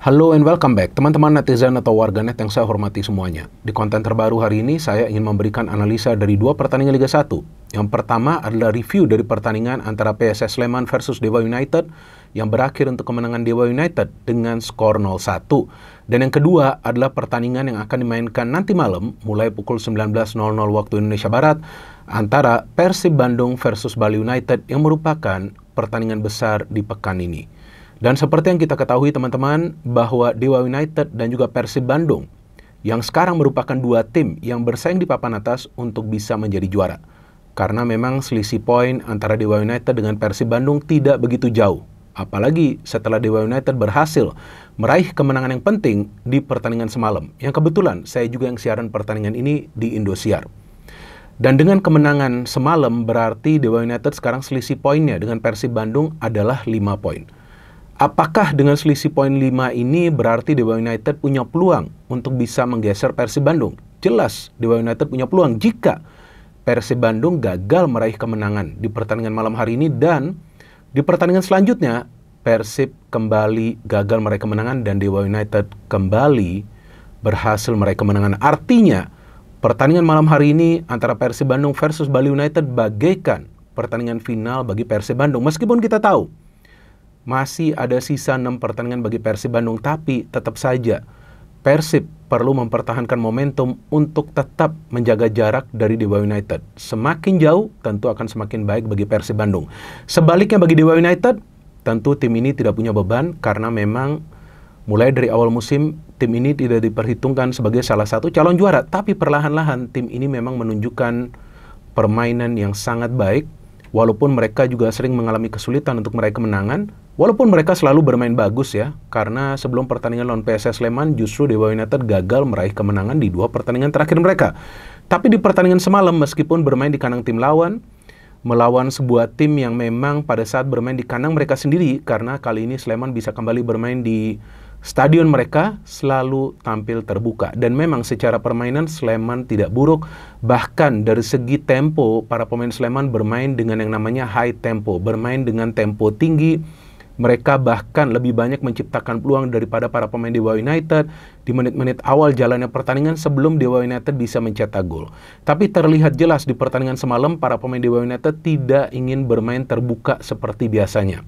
Halo and welcome back, teman-teman netizen atau warganet yang saya hormati semuanya. Di konten terbaru hari ini, saya ingin memberikan analisa dari dua pertandingan Liga 1. Yang pertama adalah review dari pertandingan antara PSS Sleman versus Dewa United yang berakhir untuk kemenangan Dewa United dengan skor 0-1. Dan yang kedua adalah pertandingan yang akan dimainkan nanti malam mulai pukul 19.00 waktu Indonesia Barat antara Persib Bandung versus Bali United yang merupakan pertandingan besar di pekan ini. Dan seperti yang kita ketahui teman-teman, bahwa Dewa United dan juga Persib Bandung yang sekarang merupakan dua tim yang bersaing di papan atas untuk bisa menjadi juara. Karena memang selisih poin antara Dewa United dengan Persib Bandung tidak begitu jauh. Apalagi setelah Dewa United berhasil meraih kemenangan yang penting di pertandingan semalam. Yang kebetulan saya juga yang siaran pertandingan ini di Indosiar. Dan dengan kemenangan semalam berarti Dewa United sekarang selisih poinnya dengan Persib Bandung adalah 5 poin. Apakah dengan selisih poin 5 ini berarti Dewa United punya peluang untuk bisa menggeser Persib Bandung? Jelas Dewa United punya peluang jika Persib Bandung gagal meraih kemenangan di pertandingan malam hari ini, dan di pertandingan selanjutnya Persib kembali gagal meraih kemenangan dan Dewa United kembali berhasil meraih kemenangan. Artinya pertandingan malam hari ini antara Persib Bandung versus Bali United bagaikan pertandingan final bagi Persib Bandung. Meskipun kita tahu masih ada sisa 6 pertandingan bagi Persib Bandung, tapi tetap saja Persib perlu mempertahankan momentum untuk tetap menjaga jarak dari Dewa United. Semakin jauh tentu akan semakin baik bagi Persib Bandung. Sebaliknya bagi Dewa United, tentu tim ini tidak punya beban karena memang mulai dari awal musim tim ini tidak diperhitungkan sebagai salah satu calon juara. Tapi perlahan-lahan tim ini memang menunjukkan permainan yang sangat baik. Walaupun mereka juga sering mengalami kesulitan untuk meraih kemenangan, walaupun mereka selalu bermain bagus ya, karena sebelum pertandingan lawan PSS Sleman justru Dewa United gagal meraih kemenangan di 2 pertandingan terakhir mereka. Tapi di pertandingan semalam meskipun bermain di kandang tim lawan, melawan sebuah tim yang memang pada saat bermain di kandang mereka sendiri, karena kali ini Sleman bisa kembali bermain di stadion mereka, selalu tampil terbuka. Dan memang secara permainan Sleman tidak buruk. Bahkan dari segi tempo, para pemain Sleman bermain dengan yang namanya high tempo, bermain dengan tempo tinggi. Mereka bahkan lebih banyak menciptakan peluang daripada para pemain Dewa United di menit-menit awal jalannya pertandingan sebelum Dewa United bisa mencetak gol. Tapi terlihat jelas di pertandingan semalam para pemain Dewa United tidak ingin bermain terbuka seperti biasanya.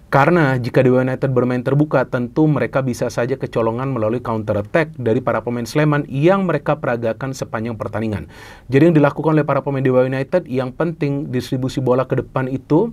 Karena jika Dewa United bermain terbuka, tentu mereka bisa saja kecolongan melalui counter attack dari para pemain Sleman yang mereka peragakan sepanjang pertandingan. Jadi yang dilakukan oleh para pemain Dewa United, yang penting distribusi bola ke depan itu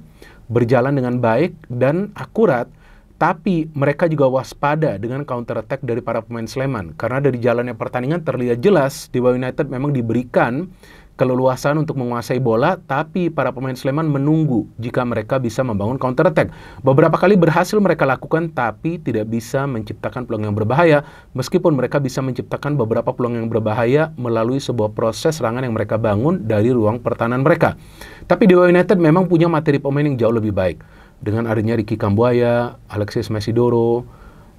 berjalan dengan baik dan akurat, tapi mereka juga waspada dengan counter attack dari para pemain Sleman. Karena dari jalannya pertandingan terlihat jelas Dewa United memang diberikan keleluasan untuk menguasai bola, tapi para pemain Sleman menunggu jika mereka bisa membangun counter attack. Beberapa kali berhasil mereka lakukan, tapi tidak bisa menciptakan peluang yang berbahaya, meskipun mereka bisa menciptakan beberapa peluang yang berbahaya melalui sebuah proses serangan yang mereka bangun dari ruang pertahanan mereka. Tapi Dewa United memang punya materi pemain yang jauh lebih baik. Dengan adanya Ricky Kambuaya, Alexis Mesidoro,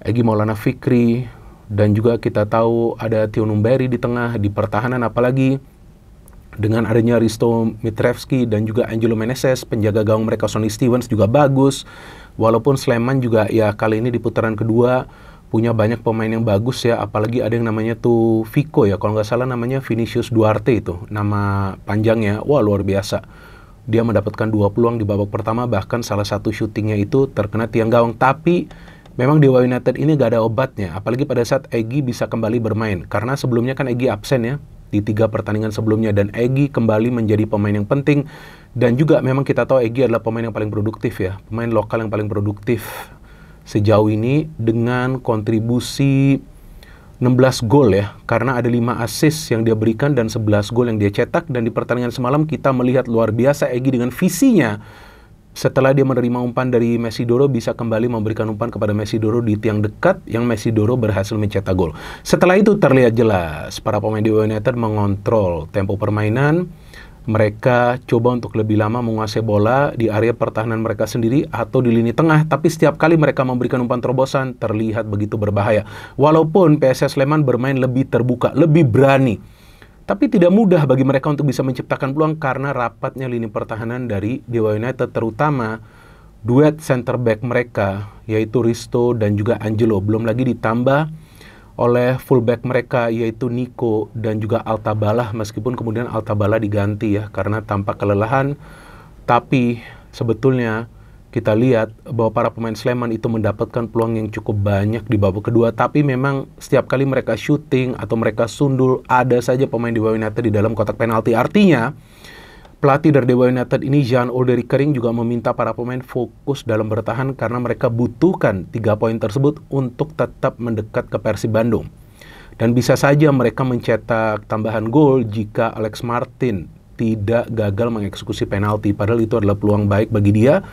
Egy Maulana Fikri, dan juga kita tahu ada Tio Numberi di tengah, di pertahanan apalagi. Dengan adanya Risto Mitrevski dan juga Angelo Meneses, penjaga gawang mereka Sonny Stevens juga bagus. Walaupun Sleman juga ya kali ini di putaran kedua punya banyak pemain yang bagus ya, apalagi ada yang namanya tuh Vico ya, kalau nggak salah namanya Vinicius Duarte itu, nama panjangnya, wah luar biasa. Dia mendapatkan 2 peluang di babak pertama, bahkan salah satu syutingnya itu terkena tiang gawang. Tapi memang Dewa United ini gak ada obatnya, apalagi pada saat Egy bisa kembali bermain. Karena sebelumnya kan Egy absen ya, di 3 pertandingan sebelumnya, dan Egy kembali menjadi pemain yang penting. Dan juga memang kita tahu Egy adalah pemain yang paling produktif ya, pemain lokal yang paling produktif sejauh ini dengan kontribusi 16 gol ya, karena ada 5 assist yang dia berikan dan 11 gol yang dia cetak. Dan di pertandingan semalam kita melihat luar biasa Egy dengan visinya. Setelah dia menerima umpan dari Mesidoro, bisa kembali memberikan umpan kepada Mesidoro di tiang dekat yang Mesidoro berhasil mencetak gol. Setelah itu terlihat jelas para pemain Dewa United mengontrol tempo permainan. Mereka coba untuk lebih lama menguasai bola di area pertahanan mereka sendiri atau di lini tengah. Tapi setiap kali mereka memberikan umpan terobosan terlihat begitu berbahaya. Walaupun PSS Sleman bermain lebih terbuka, lebih berani, tapi tidak mudah bagi mereka untuk bisa menciptakan peluang karena rapatnya lini pertahanan dari Dewa United, terutama duet center back mereka, yaitu Risto dan juga Angelo. Belum lagi ditambah oleh fullback mereka, yaitu Nico dan juga Altabala, meskipun kemudian Altabala diganti ya, karena tampak kelelahan. Tapi sebetulnya kita lihat bahwa para pemain Sleman itu mendapatkan peluang yang cukup banyak di babak kedua, tapi memang setiap kali mereka shooting atau mereka sundul, ada saja pemain Dewa United di dalam kotak penalti. Artinya, pelatih dari Dewa United ini, Jan-Olde Rickering, juga meminta para pemain fokus dalam bertahan karena mereka butuhkan 3 poin tersebut untuk tetap mendekat ke Persib Bandung. Dan bisa saja mereka mencetak tambahan gol jika Alex Martin tidak gagal mengeksekusi penalti, padahal itu adalah peluang baik bagi dia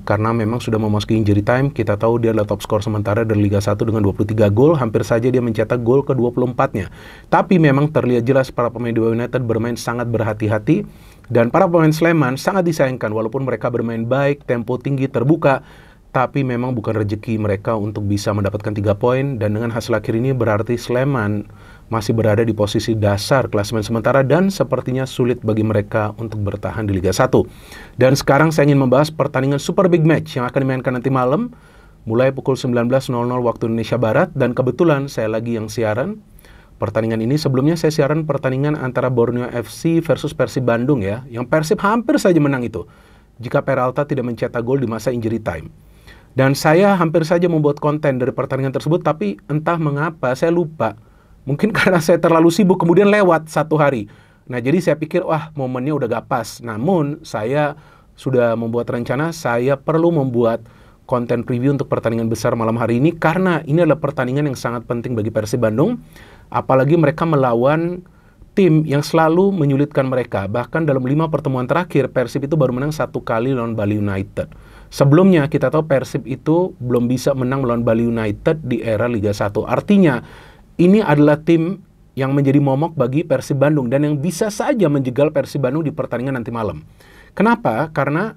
karena memang sudah memasuki injury time. Kita tahu dia adalah top skor sementara dari Liga 1 dengan 23 gol, hampir saja dia mencetak gol ke-24-nya. Tapi memang terlihat jelas para pemain Dewa United bermain sangat berhati-hati, dan para pemain Sleman sangat disayangkan walaupun mereka bermain baik, tempo tinggi, terbuka, tapi memang bukan rezeki mereka untuk bisa mendapatkan 3 poin, dan dengan hasil akhir ini berarti Sleman masih berada di posisi dasar klasemen sementara dan sepertinya sulit bagi mereka untuk bertahan di Liga 1. Dan sekarang saya ingin membahas pertandingan super big match yang akan dimainkan nanti malam mulai pukul 19.00 waktu Indonesia Barat, dan kebetulan saya lagi yang siaran pertandingan ini. Sebelumnya saya siaran pertandingan antara Borneo FC versus Persib Bandung ya, yang Persib hampir saja menang itu jika Peralta tidak mencetak gol di masa injury time. Dan saya hampir saja membuat konten dari pertandingan tersebut, tapi entah mengapa saya lupa. Mungkin karena saya terlalu sibuk, kemudian lewat 1 hari. Nah, jadi saya pikir, wah, momennya udah gak pas. Namun, saya sudah membuat rencana, saya perlu membuat konten preview untuk pertandingan besar malam hari ini, karena ini adalah pertandingan yang sangat penting bagi Persib Bandung. Apalagi mereka melawan tim yang selalu menyulitkan mereka. Bahkan dalam 5 pertemuan terakhir, Persib itu baru menang 1 kali lawan Bali United. Sebelumnya, kita tahu Persib itu belum bisa menang melawan Bali United di era Liga 1. Artinya, ini adalah tim yang menjadi momok bagi Persib Bandung dan yang bisa saja menjegal Persib Bandung di pertandingan nanti malam. Kenapa? Karena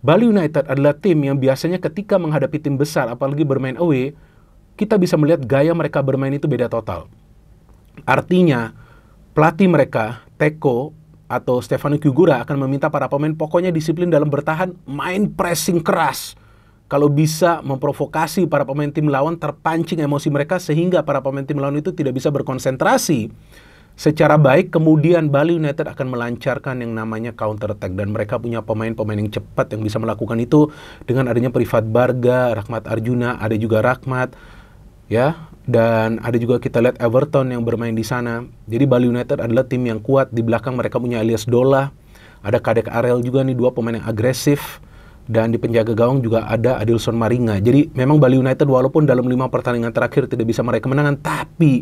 Bali United adalah tim yang biasanya ketika menghadapi tim besar, apalagi bermain away, kita bisa melihat gaya mereka bermain itu beda total. Artinya, pelatih mereka, Teko atau Stefano Kugura, akan meminta para pemain pokoknya disiplin dalam bertahan, main pressing keras. Kalau bisa memprovokasi para pemain tim lawan terpancing emosi mereka sehingga para pemain tim lawan itu tidak bisa berkonsentrasi secara baik, kemudian Bali United akan melancarkan yang namanya counter attack, dan mereka punya pemain-pemain yang cepat yang bisa melakukan itu dengan adanya Privat Barga, Rahmat Arjuna, ada juga Rahmat ya, dan ada juga kita lihat Everton yang bermain di sana. Jadi Bali United adalah tim yang kuat. Di belakang mereka punya Elias Dola, ada Kadek Arel juga nih, 2 pemain yang agresif. Dan di penjaga gawang juga ada Adilson Maringa. Jadi memang Bali United walaupun dalam 5 pertandingan terakhir tidak bisa meraih kemenangan, tapi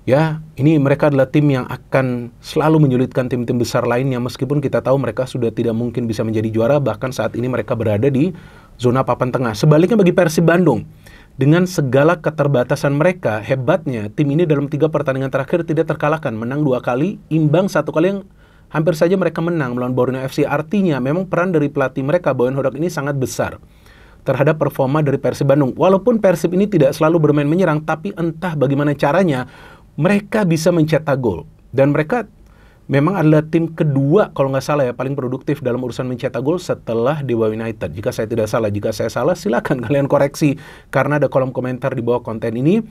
ya ini mereka adalah tim yang akan selalu menyulitkan tim-tim besar lainnya, meskipun kita tahu mereka sudah tidak mungkin bisa menjadi juara, bahkan saat ini mereka berada di zona papan tengah. Sebaliknya bagi Persib Bandung, dengan segala keterbatasan mereka, hebatnya tim ini dalam 3 pertandingan terakhir tidak terkalahkan, menang 2 kali, imbang 1 kali, yang hampir saja mereka menang melawan Borneo FC. Artinya memang peran dari pelatih mereka, Boyan Hodak, ini sangat besar terhadap performa dari Persib Bandung. Walaupun Persib ini tidak selalu bermain menyerang, tapi entah bagaimana caranya mereka bisa mencetak gol. Dan mereka memang adalah tim kedua kalau nggak salah ya, paling produktif dalam urusan mencetak gol setelah Dewa United. Jika saya tidak salah, jika saya salah silakan kalian koreksi karena ada kolom komentar di bawah konten ini.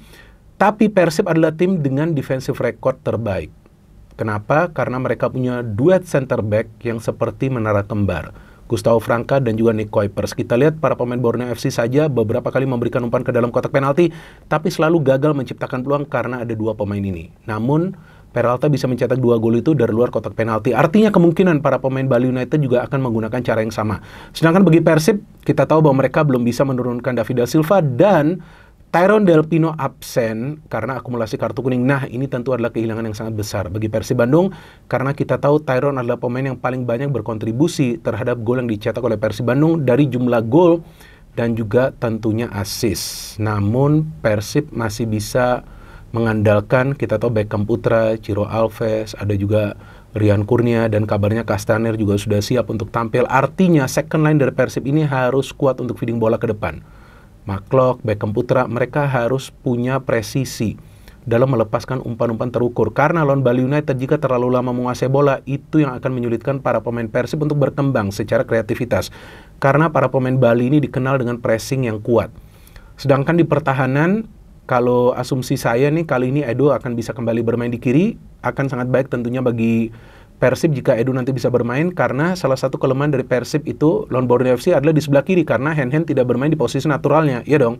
Tapi Persib adalah tim dengan defensive record terbaik. Kenapa? Karena mereka punya duet center back yang seperti menara kembar, Gustavo Franca dan juga Nick Kuipers. Kita lihat para pemain Borneo FC saja beberapa kali memberikan umpan ke dalam kotak penalti, tapi selalu gagal menciptakan peluang karena ada 2 pemain ini. Namun Peralta bisa mencetak 2 gol itu dari luar kotak penalti. Artinya kemungkinan para pemain Bali United juga akan menggunakan cara yang sama. Sedangkan bagi Persib, kita tahu bahwa mereka belum bisa menurunkan David da Silva dan Tyrone Del Pino absen karena akumulasi kartu kuning. Nah, ini tentu adalah kehilangan yang sangat besar bagi Persib Bandung, karena kita tahu Tyrone adalah pemain yang paling banyak berkontribusi terhadap gol yang dicetak oleh Persib Bandung dari jumlah gol dan juga tentunya assist. Namun Persib masih bisa mengandalkan, kita tahu Beckham Putra, Ciro Alves, ada juga Rian Kurnia, dan kabarnya Castaner juga sudah siap untuk tampil. Artinya second line dari Persib ini harus kuat untuk feeding bola ke depan. McLeod, Beckham Putra, mereka harus punya presisi dalam melepaskan umpan-umpan terukur. Karena lawan Bali United jika terlalu lama menguasai bola, itu yang akan menyulitkan para pemain Persib untuk berkembang secara kreativitas. Karena para pemain Bali ini dikenal dengan pressing yang kuat. Sedangkan di pertahanan, kalau asumsi saya nih, kali ini Edo akan bisa kembali bermain di kiri, akan sangat baik tentunya bagi Persib jika Edo nanti bisa bermain, karena salah satu kelemahan dari Persib itu lawan Borneo FC adalah di sebelah kiri, karena Hen-Hen tidak bermain di posisi naturalnya, iya dong.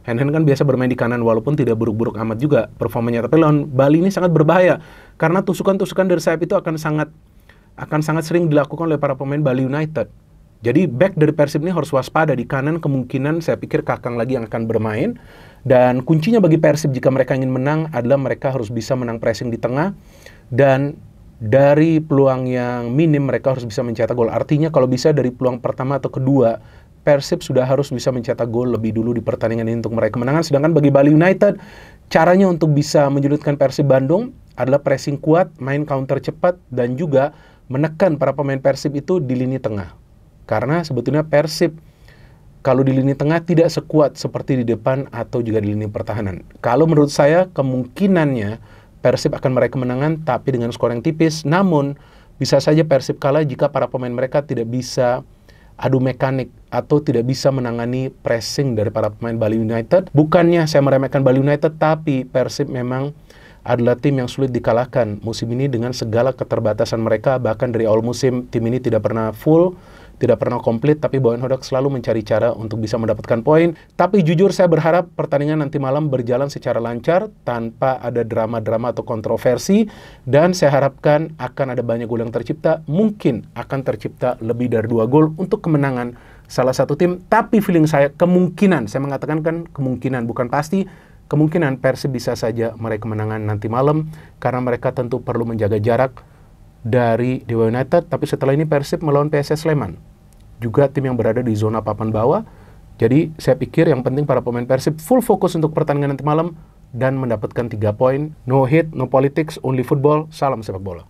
Hen-Hen kan biasa bermain di kanan walaupun tidak buruk-buruk amat juga performanya, tapi lawan Bali ini sangat berbahaya, karena tusukan-tusukan dari sayap itu akan sangat sering dilakukan oleh para pemain Bali United. Jadi back dari Persib ini harus waspada. Di kanan kemungkinan saya pikir Kakang lagi yang akan bermain, dan kuncinya bagi Persib jika mereka ingin menang adalah mereka harus bisa menang pressing di tengah, dan dari peluang yang minim mereka harus bisa mencetak gol. Artinya kalau bisa dari peluang pertama atau kedua, Persib sudah harus bisa mencetak gol lebih dulu di pertandingan ini untuk meraih kemenangan. Sedangkan bagi Bali United, caranya untuk bisa menyulitkan Persib Bandung adalah pressing kuat, main counter cepat, dan juga menekan para pemain Persib itu di lini tengah. Karena sebetulnya Persib kalau di lini tengah tidak sekuat seperti di depan atau juga di lini pertahanan. Kalau menurut saya kemungkinannya Persib akan meraih kemenangan tapi dengan skor yang tipis. Namun bisa saja Persib kalah jika para pemain mereka tidak bisa adu mekanik atau tidak bisa menangani pressing dari para pemain Bali United. Bukannya saya meremehkan Bali United, tapi Persib memang adalah tim yang sulit dikalahkan musim ini dengan segala keterbatasan mereka. Bahkan dari awal musim tim ini tidak pernah full, tidak pernah komplit, tapi Boyan Hodak selalu mencari cara untuk bisa mendapatkan poin. Tapi jujur saya berharap pertandingan nanti malam berjalan secara lancar, tanpa ada drama-drama atau kontroversi, dan saya harapkan akan ada banyak gol yang tercipta, mungkin akan tercipta lebih dari 2 gol untuk kemenangan salah satu tim. Tapi feeling saya kemungkinan, saya mengatakan kan kemungkinan, bukan pasti, kemungkinan Persib bisa saja meraih kemenangan nanti malam, karena mereka tentu perlu menjaga jarak dari Dewa United. Tapi setelah ini Persib melawan PSS Sleman, juga tim yang berada di zona papan bawah. Jadi saya pikir yang penting para pemain Persib full fokus untuk pertandingan nanti malam dan mendapatkan 3 poin. No hit, no politics, only football. Salam sepak bola.